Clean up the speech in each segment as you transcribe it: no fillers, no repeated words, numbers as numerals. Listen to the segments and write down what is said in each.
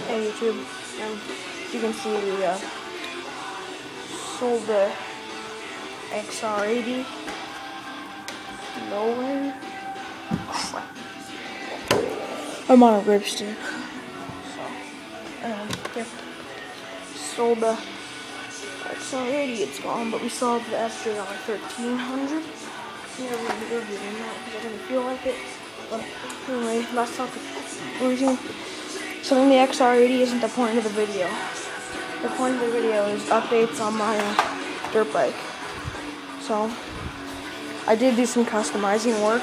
Hey YouTube, you can see we sold the XR80 nowhere. I'm on a ripstick. So, here. Sold the XR80, it's gone, but we sold the SJR 1300. Yeah, we're going to be reviewing that because I didn't feel like it. But anyway, that's not the reason. Selling the XR80 isn't the point of the video. The point of the video is updates on my dirt bike. So, I did do some customizing work.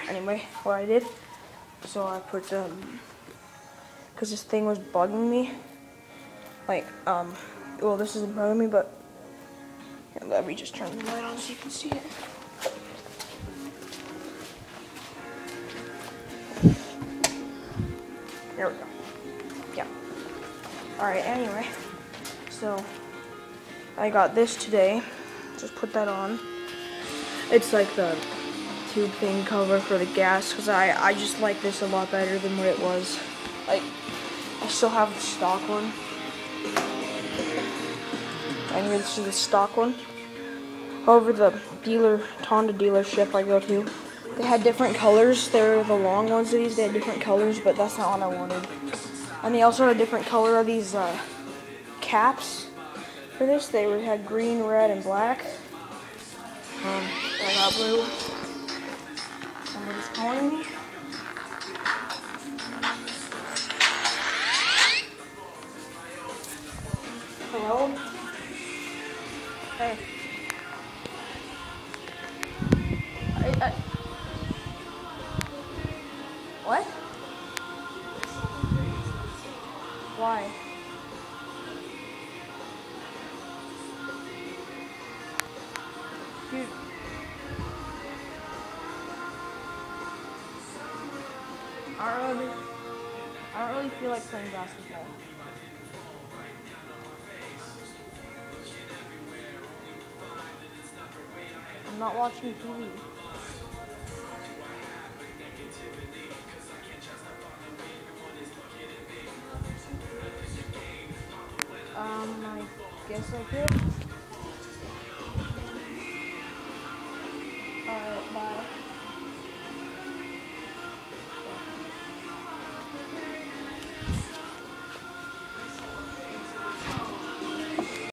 Anyway, what I did, so I put, because this thing was bugging me, like, well, this isn't bugging me, but, here, let me just turn the light on so you can see it. There we go. Yeah. Alright, anyway, so, I got this today, just put that on. It's like the tube thing cover for the gas, because I just like this a lot better than what it was. Like, I still have the stock one. Anyway, this is the stock one. However, the Honda dealership I go to, they had different colors. They're the long ones of these, they had different colors, but that's not what I wanted. And they also had a different color of these caps for this. They had green, red, and black. I got blue. Somebody's calling me. Hello? Hey. What? Why? Dude. I don't really feel like playing basketball. I'm not watching TV. I guess I could.